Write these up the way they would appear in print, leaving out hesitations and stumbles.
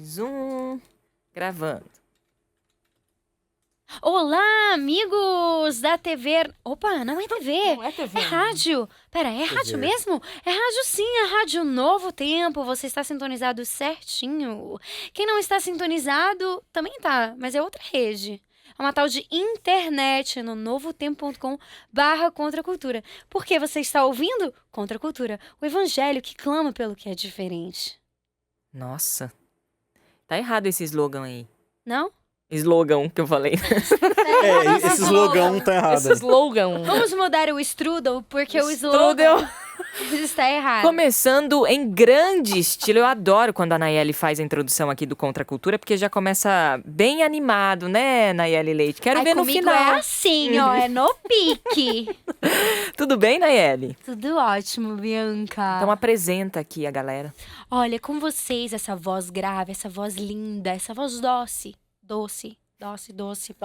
3, 2, 1. Gravando. Olá, amigos da TV. Opa, não é TV. Não é TV. É rádio. Pera, é rádio mesmo? É rádio sim, é rádio Novo Tempo. Você está sintonizado certinho. Quem não está sintonizado também tá, mas é outra rede. É uma tal de internet no novotempo.com/contracultura. Porque você está ouvindo Contra a Cultura, o evangelho que clama pelo que é diferente. Nossa. Tá errado esse slogan aí. Não? Slogan que eu falei. Esse slogan tá errado. Esse slogan. Vamos mudar o strudel, porque o Strudel. slogan está errado. Começando em grande estilo. Eu adoro quando a Nayeli faz a introdução aqui do Contra a Cultura, porque já começa bem animado, né, Nayeli Leite? Quero ver no Comigo final. é assim, ó, é no pique. Tudo bem, Nayeli? Tudo ótimo, Bianca. Então apresenta aqui a galera. Olha, com vocês, essa voz grave, essa voz linda, essa voz doce. Doce. Doce.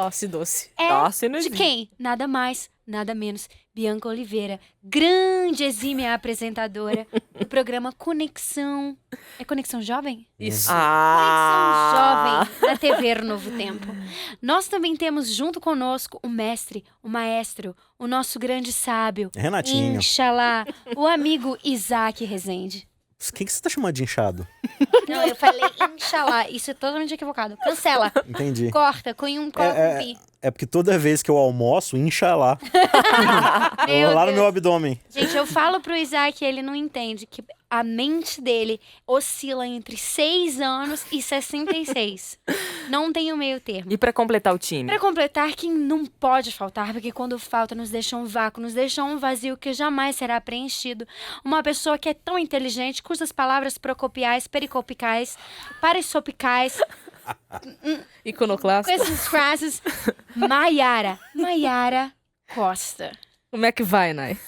É Doce no de dia. quem? Nada mais, nada menos. Bianca Oliveira, grande exímia apresentadora do programa Conexão. É Conexão Jovem? Isso. Conexão Jovem da TV Novo Tempo. Nós também temos junto conosco o mestre, o maestro, o nosso grande sábio, Renatinho. Inxalá, o amigo Isaac Rezende. Quem que você tá chamando de inchado? Não, eu falei Inxalá, isso é totalmente equivocado. Cancela, Entendi. corta, põe um coloca um pi. É porque toda vez que eu almoço, incha lá. Lá no meu abdômen. Gente, eu falo pro Isaac, ele não entende que a mente dele oscila entre 6 anos e 66. Não tem o meio termo. E pra completar o time? Pra completar, quem não pode faltar, porque quando falta nos deixa um vácuo, nos deixa um vazio que jamais será preenchido. Uma pessoa que é tão inteligente, cujas palavras procopiais, pericopicais, parissopicais, com Iconoclasta. essas frases, Maiara Costa. Como é que vai, Nay?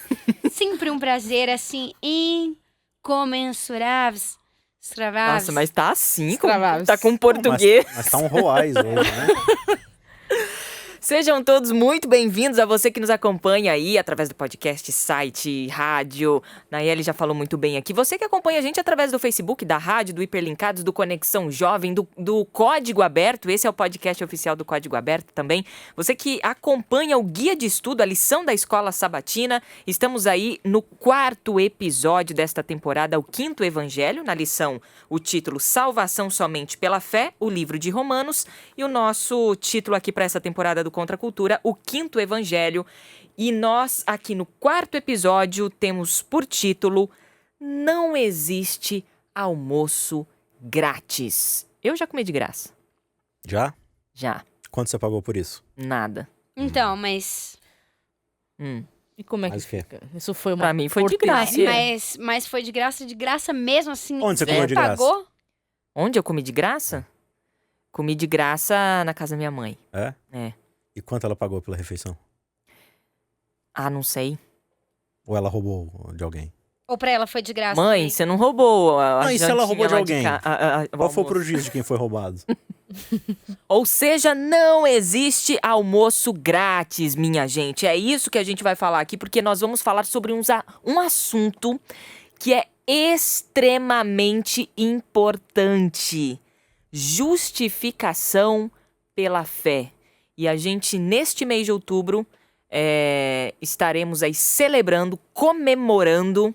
Sempre um prazer, assim, incomensurável. Extravável. Nossa, mas tá assim, Extravável. tá com português. Mas tá um roais hoje, né? Sejam todos muito bem-vindos a você que nos acompanha aí através do podcast, site, rádio. Nayeli já falou muito bem aqui. Você que acompanha a gente através do Facebook, da rádio, do Hiperlinkados, do Conexão Jovem, do Código Aberto. Esse é o podcast oficial do Código Aberto também. Você que acompanha o guia de estudo, a lição da Escola Sabatina. Estamos aí no 4º episódio desta temporada, o 5º Evangelho, na lição, o título Salvação Somente pela Fé, o livro de Romanos. E o nosso título aqui para essa temporada do Contra a Cultura, o 5º Evangelho. E nós, aqui no 4º episódio, temos por título Não existe almoço grátis. Eu já comi de graça. Já? Já. Quanto você pagou por isso? Nada. Então, mas E como é que Mas o quê? fica? Isso foi uma Pra mim foi de cortesia. graça. mas foi de graça mesmo, assim. Onde você comeu de graça? Pagou? Onde eu comi de graça? Comi de graça na casa da minha mãe. É? É. E quanto ela pagou pela refeição? Ah, não sei. Ou ela roubou de alguém? Ou pra ela foi de graça? Mãe, também? você não roubou a Não, e se ela jantinha roubou de lá alguém? o Qual foi o almoço? prejuízo de quem foi roubado? Ou seja, não existe almoço grátis, minha gente. É isso que a gente vai falar aqui, porque nós vamos falar sobre um assunto que é extremamente importante. Justificação pela fé. E a gente, neste mês de outubro, estaremos aí celebrando, comemorando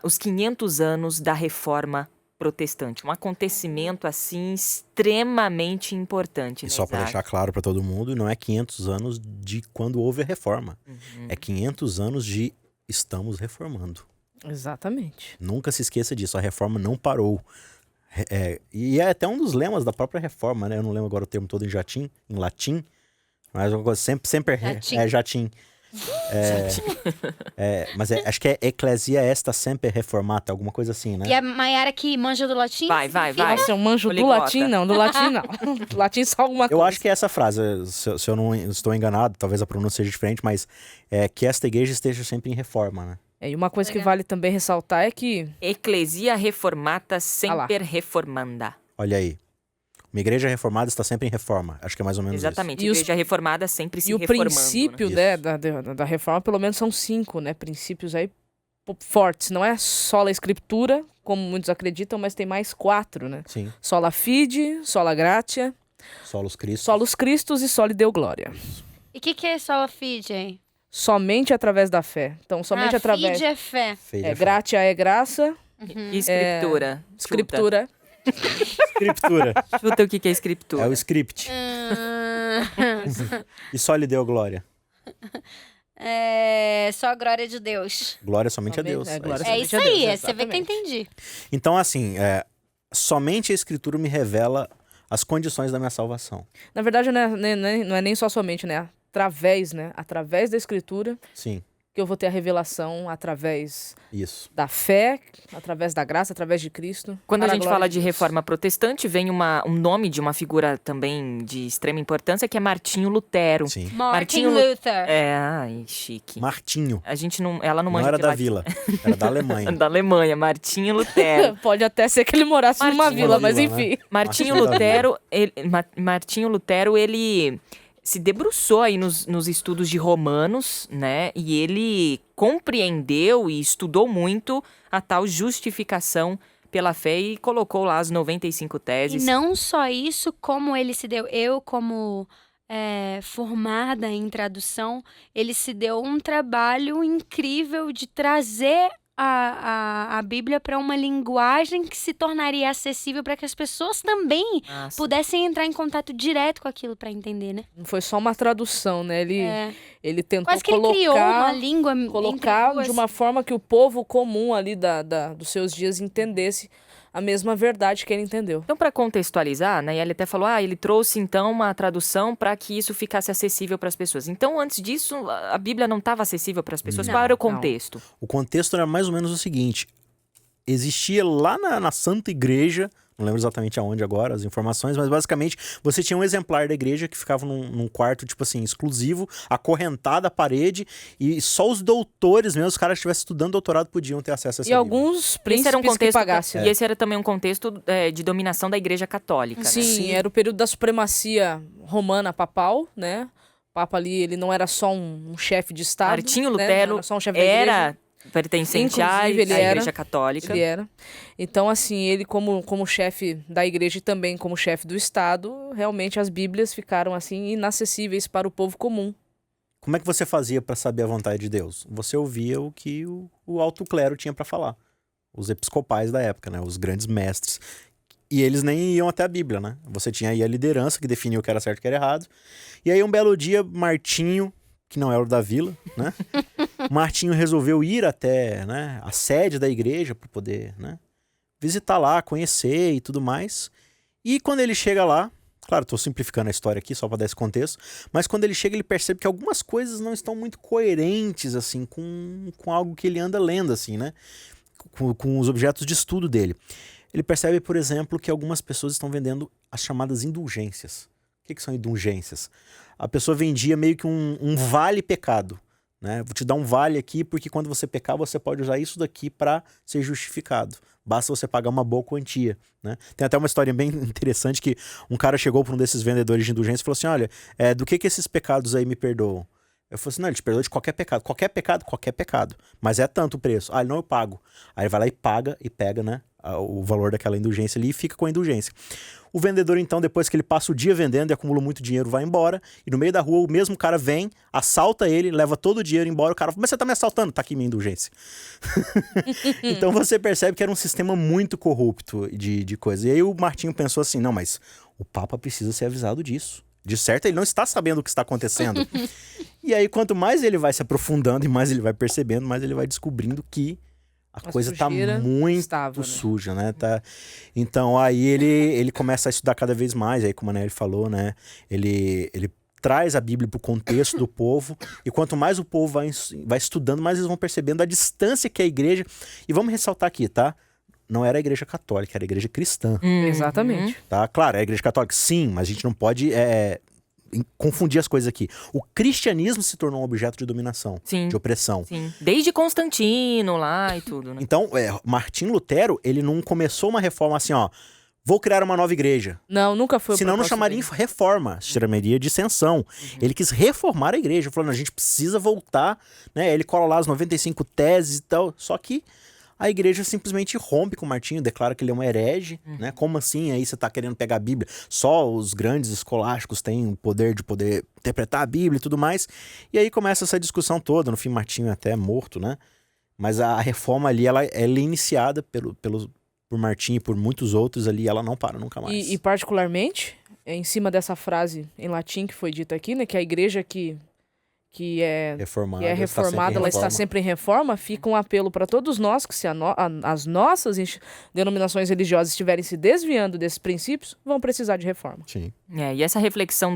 os 500 anos da Reforma Protestante. Um acontecimento, assim, extremamente importante. E né, só pra Isaac? deixar claro pra todo mundo, não é 500 anos de quando houve a reforma. É 500 anos de estamos reformando. Exatamente. Nunca se esqueça disso, a reforma não parou. E é até um dos lemas da própria reforma, né? Eu não lembro agora o termo todo em latim, mas uma coisa sempre Jatim. é jatim. Mas acho que é Ecclesia Esta Semper Reformata, alguma coisa assim, né? E a Maiara que manja do latim? Vai. Você é um manjo do Poliglota. latim, não. Do latim, não. Do latim só alguma coisa. Eu acho que é essa frase, se eu não estou enganado, talvez a pronúncia seja diferente, mas que esta igreja esteja sempre em reforma, né? E uma coisa que Legal. vale também ressaltar é que... Ecclesia Reformata Semper Reformanda. Olha aí. Uma igreja reformada está sempre em reforma. Acho que é mais ou menos Exatamente. E os- Igreja reformada sempre se E o reformando. princípio né? da reforma, pelo menos são 5, né? Princípios aí fortes. Não é sola escritura, como muitos acreditam, mas tem mais 4, né? Sim. Sola fide, sola gratia, Solos Cristo. solus Christus e soli Deo Gloria. E o que é sola fide, hein? Somente através da fé. Então, somente através... Fide é fé. Gratia é graça, E escritura. escritura. Escritura. Chuta o que é escritura. É o script. E só lhe deu glória. Só a glória de Deus. Glória somente a Deus. Glória É somente isso a aí, Deus, você vê que eu exatamente. entendi. Então, assim, somente a Escritura me revela as condições da minha salvação. Na verdade, não é nem só somente, né? Através, né? Através da escritura Sim, que eu vou ter a revelação através isso. da fé, através da graça, através de Cristo. Quando a para gente glória fala de Deus. reforma protestante, vem um nome de uma figura também de extrema importância, que é Martinho Lutero. Sim. Martin Martinho Luther. Ai, chique. Martinho. A gente não, ela não Não manja era de da latim. vila, era da Alemanha. Da Alemanha, Martinho Lutero. Pode até ser que ele morasse numa Martinho vila, mas Vila, né? enfim. Martinho Martinho da Lutero, Martinho Lutero, ele se debruçou aí nos estudos de Romanos, né? E ele compreendeu e estudou muito a tal justificação pela fé e colocou lá as 95 E teses. não só isso, como ele se deu, eu como formada em tradução, ele se deu um trabalho incrível de trazer a Bíblia para uma linguagem que se tornaria acessível para que as pessoas também Nossa. pudessem entrar em contato direto com aquilo para entender, né? Não foi só uma tradução, né? Ele tentou Quase que ele criou uma língua colocar entre duas. de uma forma que o povo comum ali dos seus dias entendesse a mesma verdade que ele entendeu. Então, para contextualizar, né, ele até falou, ele trouxe então uma tradução para que isso ficasse acessível para as pessoas. Então, antes disso, a Bíblia não estava acessível para as pessoas. Não. Qual era o Não. contexto? O contexto era mais ou menos o seguinte. Existia lá na Santa Igreja, não lembro exatamente aonde agora, as informações, mas basicamente você tinha um exemplar da igreja que ficava num quarto, tipo assim, exclusivo, acorrentado à parede, e só os doutores mesmo, os caras que estivessem estudando doutorado podiam ter acesso a essa E Bíblia. alguns Esse príncipes era um que contexto, pagassem. e esse era também um contexto de dominação da Igreja Católica. Sim, né? era o período da supremacia romana papal, né? O Papa ali, ele não era só um chefe de Estado. Martinho né? Lutero Não era só um chefe da igreja. era pertencente à Inclusive, ele Igreja era. Católica. Ele era. Então, assim, ele como chefe da igreja e também como chefe do Estado, realmente as Bíblias ficaram, assim, inacessíveis para o povo comum. Como é que você fazia para saber a vontade de Deus? Você ouvia o que o alto clero tinha para falar. Os episcopais da época, né? Os grandes mestres. E eles nem iam até a Bíblia, né? Você tinha aí a liderança que definia o que era certo e o que era errado. E aí um belo dia, Martinho, que não era o da vila, né? Martinho resolveu ir até, né, a sede da igreja para poder, né, visitar lá, conhecer e tudo mais. E quando ele chega lá, claro, estou simplificando a história aqui só para dar esse contexto, mas quando ele chega ele percebe que algumas coisas não estão muito coerentes assim com algo que ele anda lendo assim, né, com os objetos de estudo dele. Ele percebe, por exemplo, que algumas pessoas estão vendendo as chamadas indulgências. O que são indulgências? A pessoa vendia meio que um vale-pecado. Né? Vou te dar um vale aqui, porque quando você pecar, você pode usar isso daqui para ser justificado. Basta você pagar uma boa quantia. Né? Tem até uma história bem interessante que um cara chegou para um desses vendedores de indulgência e falou assim, olha, do que esses pecados aí me perdoam? Eu falei assim, não, ele te perdoa de qualquer pecado. Qualquer pecado, qualquer pecado. Mas é tanto o preço. Não, eu pago. Aí ele vai lá e paga e pega, né, o valor daquela indulgência ali e fica com a indulgência. O vendedor, então, depois que ele passa o dia vendendo e acumula muito dinheiro, vai embora. E no meio da rua, o mesmo cara vem, assalta ele, leva todo o dinheiro embora. O cara fala, mas você tá me assaltando? Tá aqui minha indulgência. Então você percebe que era um sistema muito corrupto de coisa. E aí o Martinho pensou assim, não, mas o Papa precisa ser avisado disso. De certo, ele não está sabendo o que está acontecendo. E aí, quanto mais ele vai se aprofundando e mais ele vai percebendo, mais ele vai descobrindo que a coisa tá muito suja, né? Então, aí ele começa a estudar cada vez mais. Aí, como a Nelly falou, né? Ele traz a Bíblia para o contexto do povo. E quanto mais o povo vai estudando, mais eles vão percebendo a distância que é a igreja. E vamos ressaltar aqui, tá? Não era a igreja católica, era a igreja cristã. Exatamente. Tá? Claro, é a igreja católica, sim, mas a gente não pode confundir as coisas aqui. O cristianismo se tornou um objeto de dominação, Sim. de opressão. Sim. Desde Constantino lá e tudo, né? Então, Martinho Lutero, ele não começou uma reforma assim, ó, vou criar uma nova igreja. Não, nunca foi o Senão não propósito chamaria dele. reforma, se chamaria dissensão. Ele quis reformar a igreja, falando, a gente precisa voltar, né? Ele cola lá as 95 teses e tal, só que a igreja simplesmente rompe com o Martinho, declara que ele é um herege, né? Como assim aí você tá querendo pegar a Bíblia? Só os grandes escolásticos têm o poder de poder interpretar a Bíblia e tudo mais. E aí começa essa discussão toda, no fim Martinho é até morto, né? Mas a reforma ali, ela é iniciada por Martinho e por muitos outros ali, ela não para nunca mais. E particularmente, em cima dessa frase em latim que foi dita aqui, né? Que a igreja que é reformada, que é reformada, ela está sempre em reforma, fica um apelo para todos nós que se as nossas denominações religiosas estiverem se desviando desses princípios, vão precisar de reforma. Sim. E essa reflexão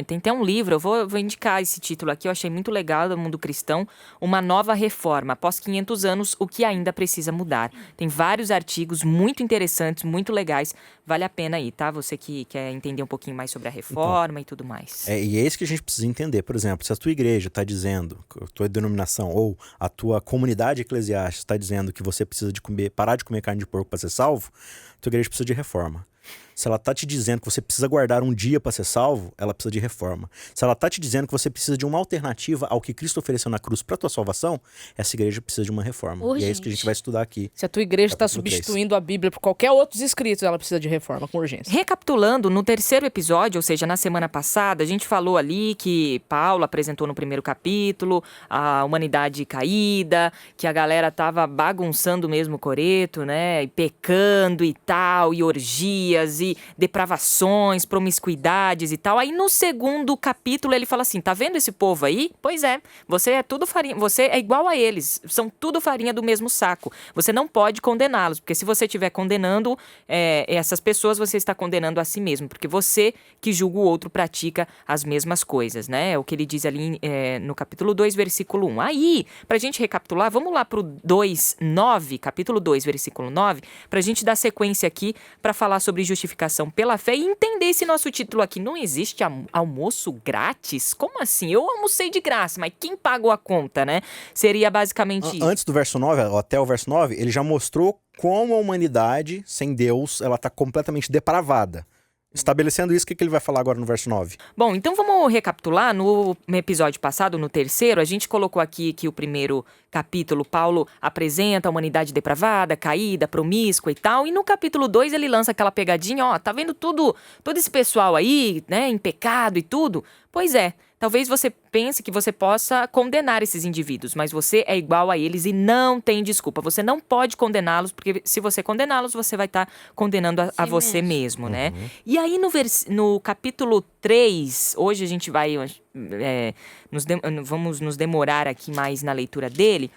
tem até um livro, eu vou indicar esse título aqui, eu achei muito legal, do Mundo Cristão, Uma Nova Reforma, após 500 anos, o que ainda precisa mudar. Tem vários artigos muito interessantes, muito legais, vale a pena aí, tá? Você que quer entender um pouquinho mais sobre a reforma e tudo mais. E é isso que a gente precisa entender. Por exemplo, se a tua igreja está dizendo, a tua denominação ou a tua comunidade eclesiástica está dizendo que você precisa parar de comer carne de porco para ser salvo, a tua igreja precisa de reforma. Se ela está te dizendo que você precisa guardar um dia para ser salvo, ela precisa de reforma. Se ela está te dizendo que você precisa de uma alternativa ao que Cristo ofereceu na cruz para tua salvação, essa igreja precisa de uma reforma. Urgente. E é isso que a gente vai estudar aqui. Se a tua igreja está Capítulo 3. substituindo a Bíblia por qualquer outros escritos, ela precisa de reforma com urgência. Recapitulando, no terceiro episódio, ou seja, na semana passada, a gente falou ali que Paulo apresentou no primeiro capítulo a humanidade caída, que a galera tava bagunçando mesmo o coreto, né? E pecando e tal, e orgias, e depravações, promiscuidades e tal. Aí no segundo capítulo ele fala assim, tá vendo esse povo aí? Pois é, você é tudo farinha, você é igual a eles, são tudo farinha do mesmo saco. Você não pode condená-los, porque se você estiver condenando essas pessoas, você está condenando a si mesmo, porque você que julga o outro pratica as mesmas coisas, né? É o que ele diz ali no capítulo 2, versículo 1. Aí, pra gente recapitular, vamos lá pro 2:9, capítulo 2, versículo 9, pra gente dar sequência aqui pra falar sobre justificação pela fé e entender esse nosso título aqui. Não existe almoço grátis? Como assim? Eu almocei de graça, mas quem pagou a conta, né? Seria basicamente isso. Antes do verso 9, até o verso 9, ele já mostrou como a humanidade, sem Deus, ela está completamente depravada. Estabelecendo isso, o que ele vai falar agora no verso 9? Bom, então vamos recapitular. No episódio passado, no terceiro, a gente colocou aqui que o primeiro capítulo, Paulo apresenta a humanidade depravada, caída, promíscua e tal. E no capítulo 2 ele lança aquela pegadinha, ó, tá vendo todo esse pessoal aí, né, em pecado e tudo? Pois é. Talvez você pense que você possa condenar esses indivíduos, mas você é igual a eles e não tem desculpa. Você não pode condená-los, porque se você condená-los, você vai estar condenando a você mesmo, né? E aí no capítulo 3, hoje a gente vai... vamos nos demorar aqui mais na leitura dele.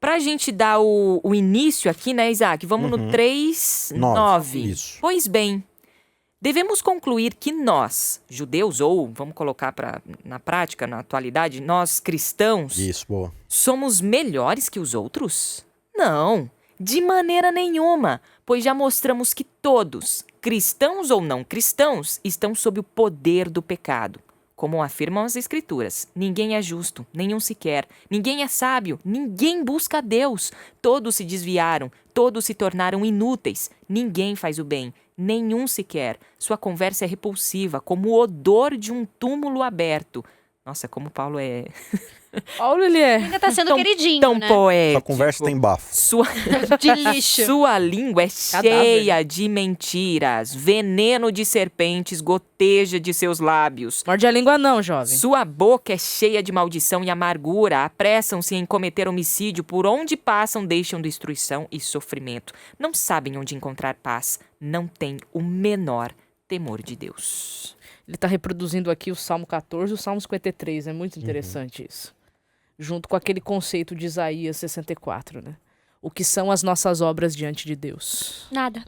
Pra gente dar o início aqui, né, Isaac? Vamos no 3:9. Isso. Pois bem... Devemos concluir que nós, judeus, ou vamos colocar na prática, na atualidade, nós cristãos, Isso, boa. somos melhores que os outros? Não, de maneira nenhuma, pois já mostramos que todos, cristãos ou não cristãos, estão sob o poder do pecado. Como afirmam as Escrituras, ninguém é justo, nenhum sequer, ninguém é sábio, ninguém busca a Deus. Todos se desviaram, todos se tornaram inúteis, ninguém faz o bem, nenhum sequer. Sua conversa é repulsiva, como o odor de um túmulo aberto. Nossa, como Paulo é... Paulo, ele é... Ainda tá sendo tão, queridinho, tão né? poético. Sua conversa tem bafo. De lixo. Sua língua é Cadáver. cheia de mentiras, veneno de serpentes goteja de seus lábios. Morde a língua não, jovem. Sua boca é cheia de maldição e amargura, apressam-se em cometer homicídio, por onde passam deixam destruição e sofrimento. Não sabem onde encontrar paz, não têm o menor temor de Deus. Ele está reproduzindo aqui o Salmo 14 e o Salmo 53, é muito interessante isso. Junto com aquele conceito de Isaías 64, né? O que são as nossas obras diante de Deus? Nada.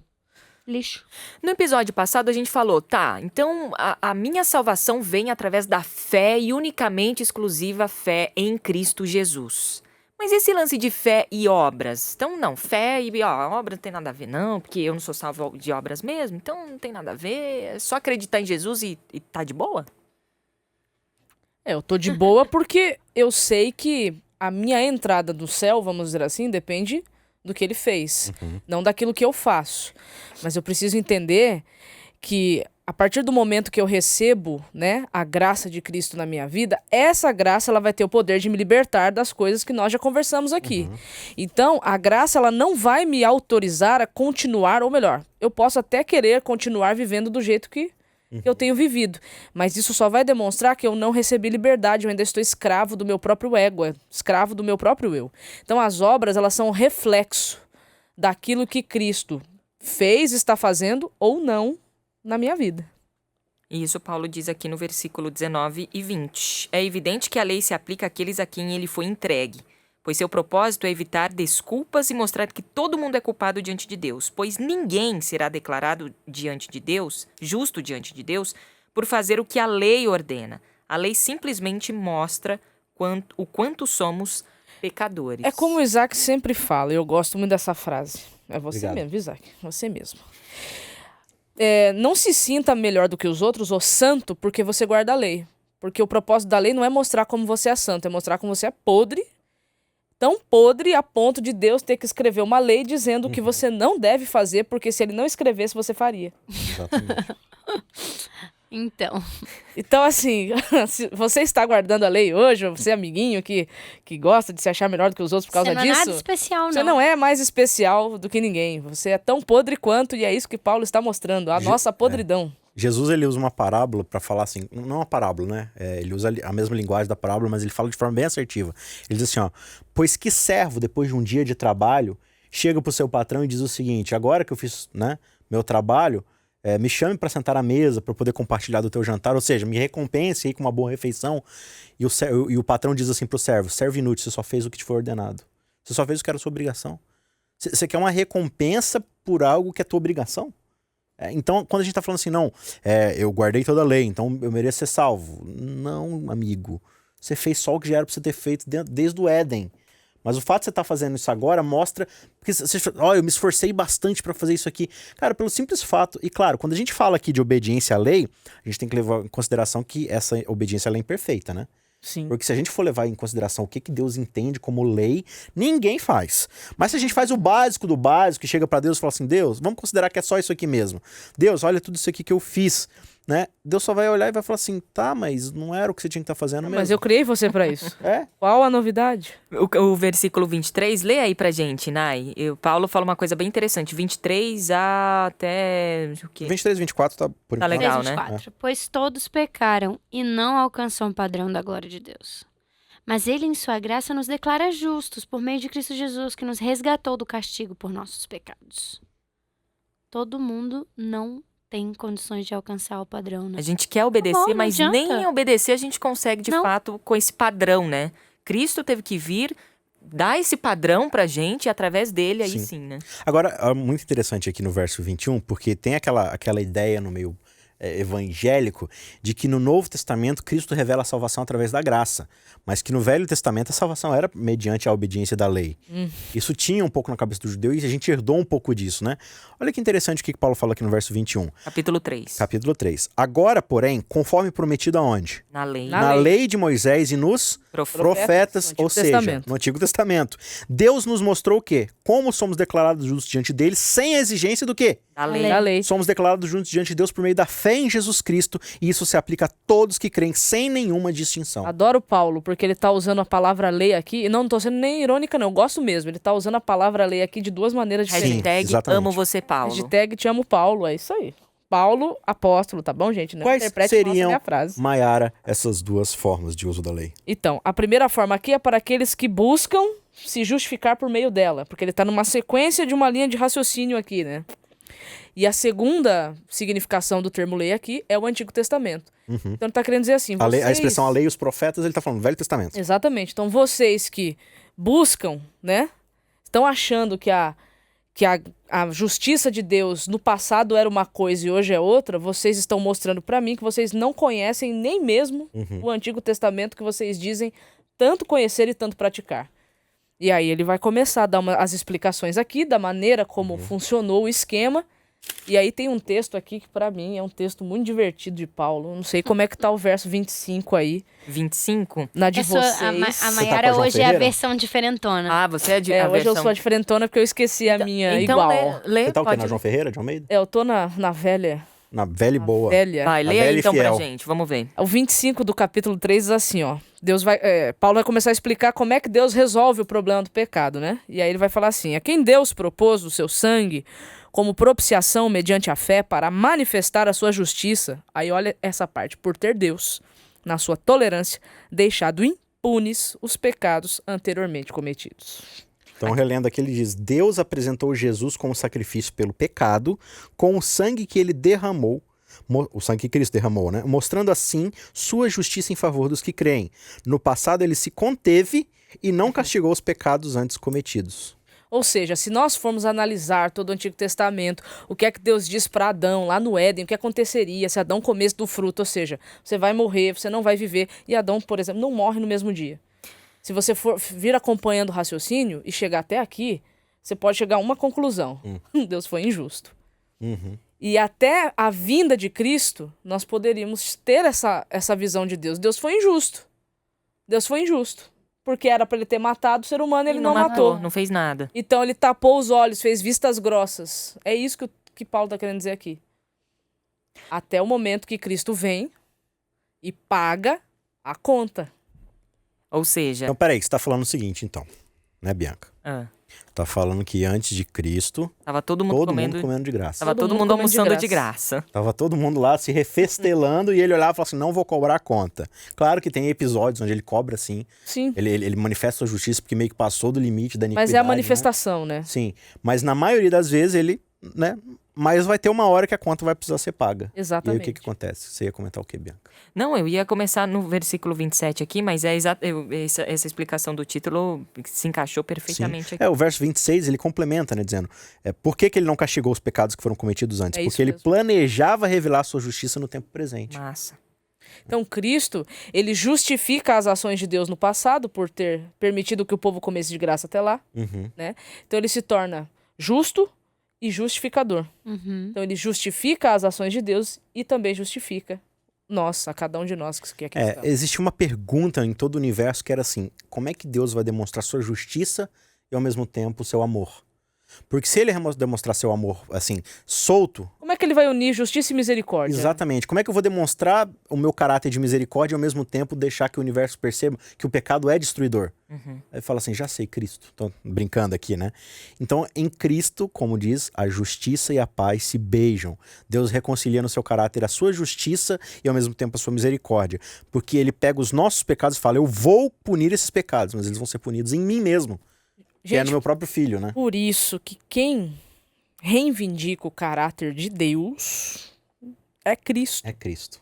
Lixo. No episódio passado a gente falou, tá, então a minha salvação vem através da fé e unicamente exclusiva fé em Cristo Jesus. Mas esse lance de fé e obras? Então, não, fé e obra não tem nada a ver, não, porque eu não sou salvo de obras mesmo, então não tem nada a ver, é só acreditar em Jesus e tá de boa? Eu tô de boa porque eu sei que a minha entrada no céu, vamos dizer assim, depende do que ele fez, não daquilo que eu faço. Mas eu preciso entender que a partir do momento que eu recebo, né, a graça de Cristo na minha vida, essa graça ela vai ter o poder de me libertar das coisas que nós já conversamos aqui. Então, a graça ela não vai me autorizar a continuar, ou melhor, eu posso até querer continuar vivendo do jeito que eu tenho vivido, mas isso só vai demonstrar que eu não recebi liberdade, eu ainda estou escravo do meu próprio ego, escravo do meu próprio eu. Então, as obras elas são um reflexo daquilo que Cristo fez, está fazendo ou não na minha vida. Isso Paulo diz aqui no versículo 19 e 20. É evidente que a lei se aplica àqueles a quem ele foi entregue, pois seu propósito é evitar desculpas e mostrar que todo mundo é culpado diante de Deus, pois ninguém será declarado diante de Deus, justo diante de Deus, por fazer o que a lei ordena. A lei simplesmente mostra o quanto somos pecadores. É como o Isaac sempre fala, eu gosto muito dessa frase. É você Obrigado. mesmo, Isaac, você mesmo. Não se sinta melhor do que os outros ou santo porque você guarda a lei. Porque o propósito da lei não é mostrar como você é santo, é mostrar como você é podre, tão podre a ponto de Deus ter que escrever uma lei dizendo o que você não deve fazer, porque se ele não escrevesse, você faria. Exatamente. Então, assim, se você está guardando a lei hoje, ou você é amiguinho que gosta de se achar melhor do que os outros por causa Você não disso, é nada especial, você não é mais especial do que ninguém. Você é tão podre quanto, e é isso que Paulo está mostrando, a nossa podridão. Jesus, ele usa uma parábola para falar assim, não uma parábola, né? Ele usa a mesma linguagem da parábola, mas ele fala de forma bem assertiva. Ele diz assim, ó, pois que servo, depois de um dia de trabalho, chega pro seu patrão e diz o seguinte, agora que eu fiz, né, meu trabalho, me chame para sentar à mesa, para poder compartilhar do teu jantar, ou seja, me recompense aí com uma boa refeição. E o patrão diz assim pro servo, servo inútil, você só fez o que te foi ordenado. Você só fez o que era a sua obrigação. Você quer uma recompensa por algo que é tua obrigação? Então, quando a gente tá falando assim, não, eu guardei toda a lei, então eu mereço ser salvo. Não, amigo. Você fez só o que já era pra você ter feito desde o Éden. Mas o fato de você estar fazendo isso agora mostra... Porque você eu me esforcei bastante para fazer isso aqui. Cara, pelo simples fato... E claro, quando a gente fala aqui de obediência à lei, a gente tem que levar em consideração que essa obediência ela é imperfeita, né? Sim. Porque se a gente for levar em consideração o que Deus entende como lei, ninguém faz. Mas se a gente faz o básico do básico e chega para Deus e fala assim, Deus, vamos considerar que é só isso aqui mesmo. Deus, olha tudo isso aqui que eu fiz. Né? Deus só vai olhar e vai falar assim, tá, mas não era o que você tinha que estar fazendo mesmo. Mas eu criei você pra isso. Qual a novidade? O versículo 23, lê aí pra gente, Nai. O Paulo fala uma coisa bem interessante. 23 até... o quê? 23 e 24 tá por Tá enquanto. legal, 24. Pois todos pecaram e não alcançam o padrão da glória de Deus. Mas ele, em sua graça, nos declara justos por meio de Cristo Jesus, que nos resgatou do castigo por nossos pecados. Todo mundo não tem condições de alcançar o padrão, né? A gente quer obedecer, não mas adianta. nem obedecer a gente consegue, de fato, com esse padrão, né? Cristo teve que vir, dar esse padrão pra gente, e através dele, aí sim, né? Agora, é muito interessante aqui no verso 21, porque tem aquela ideia no meio evangélico de que no Novo Testamento Cristo revela a salvação através da graça, mas que no Velho Testamento a salvação era mediante a obediência da lei. Isso tinha um pouco na cabeça do judeu e a gente herdou um pouco disso, né? Olha que interessante o que Paulo fala aqui no verso 21. Capítulo 3. Capítulo 3. Agora, porém, conforme prometido aonde? Na lei. Na lei de Moisés e nos profetas, no ou Antigo seja, Testamento. no Antigo Testamento. Deus nos mostrou o quê? Como somos declarados justos diante dele, sem a exigência do quê? Na lei. Da lei. Somos declarados justos diante de Deus por meio da fé em Jesus Cristo, e isso se aplica a todos que creem, sem nenhuma distinção. Adoro Paulo, porque ele tá usando a palavra lei aqui, e não tô sendo nem irônica não, eu gosto mesmo, ele tá usando a palavra lei aqui de duas maneiras diferentes. Hashtag exatamente. amo você, Paulo. Hashtag te amo Paulo, é isso aí. Paulo, apóstolo, tá bom, gente? Não Quais interprete mal essa seriam, minha frase. Maiara, essas duas formas de uso da lei? Então, a primeira forma aqui é para aqueles que buscam se justificar por meio dela, porque ele tá numa sequência de uma linha de raciocínio aqui, né? E a segunda significação do termo lei aqui é o Antigo Testamento. Então ele tá querendo dizer assim, A expressão a lei e os profetas, ele tá falando Velho Testamento. Exatamente. Então vocês que buscam, né, estão achando que a justiça de Deus no passado era uma coisa e hoje é outra, vocês estão mostrando para mim que vocês não conhecem nem mesmo o Antigo Testamento que vocês dizem tanto conhecer e tanto praticar. E aí ele vai começar a dar as explicações aqui da maneira como funcionou o esquema E aí tem um texto aqui que pra mim é um texto muito divertido de Paulo. Não sei como é que tá o verso 25 aí, 25? na de Eu sou, vocês. a tá com a Maiara João hoje é a Ferreira? versão diferentona. Ah, você é de É, a hoje eu versão... sou a diferentona porque eu esqueci a minha então, igual. lê, Você tá o quê? pode... Na João Ferreira, de Almeida? Eu tô na velha. Na velha e boa. Velha. Vai, A lê aí velha e então pra fiel. gente, vamos ver. O 25 do capítulo 3 diz assim, ó. Paulo vai começar a explicar como é que Deus resolve o problema do pecado, né? E aí ele vai falar assim: a quem Deus propôs o seu sangue como propiciação mediante a fé para manifestar a sua justiça. Aí olha essa parte: por ter Deus, na sua tolerância, deixado impunes os pecados anteriormente cometidos. Então, relendo aqui, ele diz: Deus apresentou Jesus como sacrifício pelo pecado, com o sangue que ele derramou, o sangue que Cristo derramou, né? Mostrando assim sua justiça em favor dos que creem. No passado, ele se conteve e não castigou os pecados antes cometidos. Ou seja, se nós formos analisar todo o Antigo Testamento, o que é que Deus diz para Adão lá no Éden, o que aconteceria se Adão comesse do fruto, ou seja, você vai morrer, você não vai viver, e Adão, por exemplo, não morre no mesmo dia. Se você for vir acompanhando o raciocínio e chegar até aqui, você pode chegar a uma conclusão: Deus foi injusto. Uhum. E até a vinda de Cristo, nós poderíamos ter essa visão de Deus. Deus foi injusto. Deus foi injusto. Porque era para ele ter matado o ser humano, ele E não matou. Não fez nada. Então ele tapou os olhos, fez vistas grossas. É isso que Paulo está querendo dizer aqui. Até o momento que Cristo vem e paga a conta. Ou seja... Então, peraí, que você tá falando o seguinte, então, né, Bianca? Ah, Tá falando que antes de Cristo, tava todo mundo todo comendo... mundo comendo de graça. Tava todo mundo comendo almoçando de graça. Tava todo mundo lá se refestelando e ele olhava e falava assim: não vou cobrar a conta. Claro que tem episódios onde ele cobra, sim. Sim. Ele manifesta sua justiça porque meio que passou do limite da iniquidade. Mas é a né? manifestação, né? Sim. Mas na maioria das vezes ele, né? Mas vai ter uma hora que a conta vai precisar ser paga. E aí Exatamente. o que acontece? Você ia comentar o quê, Bianca? Não, eu ia começar no versículo 27 aqui, mas essa explicação do título se encaixou perfeitamente aqui. O verso 26 ele complementa, né? Dizendo: por que ele não castigou os pecados que foram cometidos antes? É isso Porque ele mesmo. planejava revelar sua justiça no tempo presente. Massa. Então, Cristo, ele justifica as ações de Deus no passado por ter permitido que o povo comesse de graça até lá. Uhum. Então, ele se torna justo e justificador. Uhum. Então, ele justifica as ações de Deus e também justifica a cada um de nós que é cristão. Existe uma pergunta em todo o universo que era assim: como é que Deus vai demonstrar sua justiça e ao mesmo tempo seu amor? Porque se ele demonstrar seu amor, assim, solto, Como é que ele vai unir justiça e misericórdia? exatamente, como é que eu vou demonstrar o meu caráter de misericórdia e ao mesmo tempo deixar que o universo perceba que o pecado é destruidor? Aí fala assim: já sei, Cristo. Tô brincando aqui, né? Então, em Cristo, como diz, a justiça e a paz se beijam. Deus reconcilia no seu caráter a sua justiça e ao mesmo tempo a sua misericórdia. Porque ele pega os nossos pecados e fala: eu vou punir esses pecados, mas eles vão ser punidos em mim mesmo. Que é no Gente, meu próprio filho, né? por isso que quem reivindica o caráter de Deus é Cristo. É Cristo.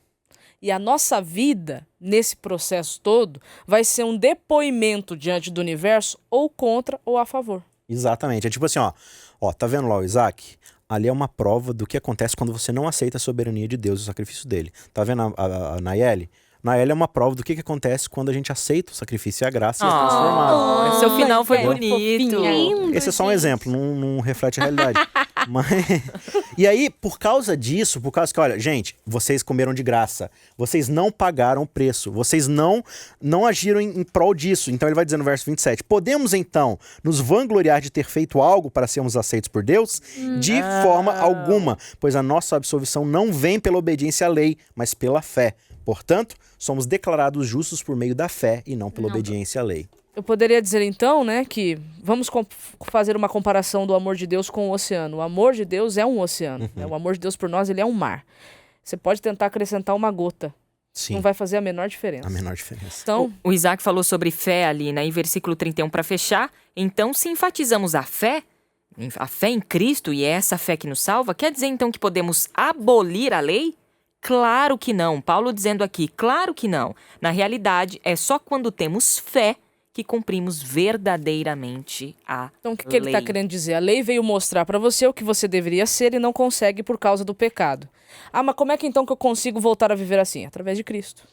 E a nossa vida, nesse processo todo, vai ser um depoimento diante do universo ou contra ou a favor. Exatamente. É tipo assim, ó, tá vendo lá o Isaac? Ali é uma prova do que acontece quando você não aceita a soberania de Deus e o sacrifício dele. Tá vendo a Nayeli? Nayeli é uma prova do que acontece quando a gente aceita o sacrifício e a graça e é transformado. Seu final foi que bonito. Lindo, Esse é só um gente. exemplo, não reflete a realidade. E aí, por causa disso, por causa que, olha, gente, vocês comeram de graça, vocês não pagaram o preço, vocês não agiram em prol disso. Então ele vai dizer no verso 27, podemos então nos vangloriar de ter feito algo para sermos aceitos por Deus? De forma alguma, pois a nossa absolvição não vem pela obediência à lei, mas pela fé. Portanto, somos declarados justos por meio da fé e não pela obediência à lei. Eu poderia dizer então, né, que vamos fazer uma comparação do amor de Deus com o oceano. O amor de Deus é um oceano. Né? O amor de Deus por nós, ele é um mar. Você pode tentar acrescentar uma gota. Sim, Não vai fazer a menor diferença. a menor diferença. Então, O Isaac falou sobre fé ali, né? Em versículo 31 para fechar. Então, se enfatizamos a fé em Cristo, e é essa fé que nos salva, quer dizer então que podemos abolir a lei? Claro que não. Paulo dizendo aqui, claro que não. Na realidade, é só quando temos fé que cumprimos verdadeiramente a o que lei. ele está querendo dizer? A lei veio mostrar para você o que você deveria ser e não consegue por causa do pecado. Ah, mas como é que então que eu consigo voltar a viver assim? Através de Cristo.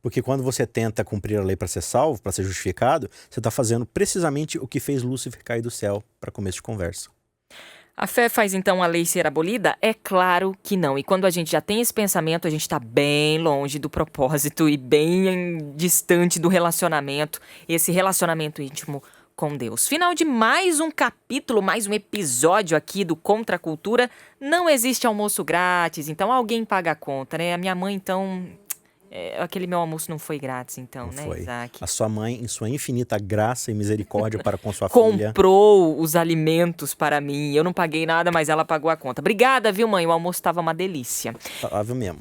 Porque quando você tenta cumprir a lei para ser salvo, para ser justificado, você está fazendo precisamente o que fez Lúcifer cair do céu para começo de conversa. A fé faz então a lei ser abolida? É claro que não. E quando a gente já tem esse pensamento, a gente está bem longe do propósito e bem distante do relacionamento, esse relacionamento íntimo com Deus. Final de mais um capítulo, mais um episódio aqui do Contra a Cultura. Não existe almoço grátis, então alguém paga a conta, né? A minha mãe, então... aquele meu almoço não foi grátis, então, Não né, foi. Isaac? A sua mãe, em sua infinita graça e misericórdia para com sua filha. Comprou os alimentos para mim. Eu não paguei nada, mas ela pagou a conta. Obrigada, viu, mãe? O almoço estava uma delícia. Óbvio mesmo.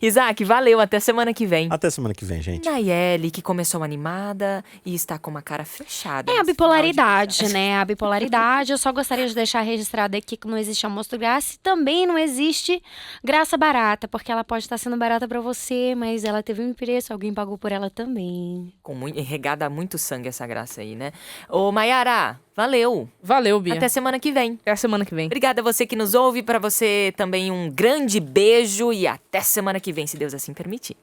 Isaac, valeu. Até semana que vem. Até semana que vem, gente. Nayeli, que começou animada e está com uma cara fechada. É a nesse bipolaridade, final de- né? A bipolaridade. Eu só gostaria de deixar registrado aqui que não existe almoço de graça e também não existe graça barata, porque ela pode estar sendo barata pra você, mas ela teve um preço, alguém pagou por ela também. Regada a muito sangue essa graça aí, né? Ô, Mayara, valeu. Valeu, Bia. Até semana que vem. Até a semana que vem. Obrigada a você que nos ouve. Para você também um grande beijo e até semana que vem, se Deus assim permitir.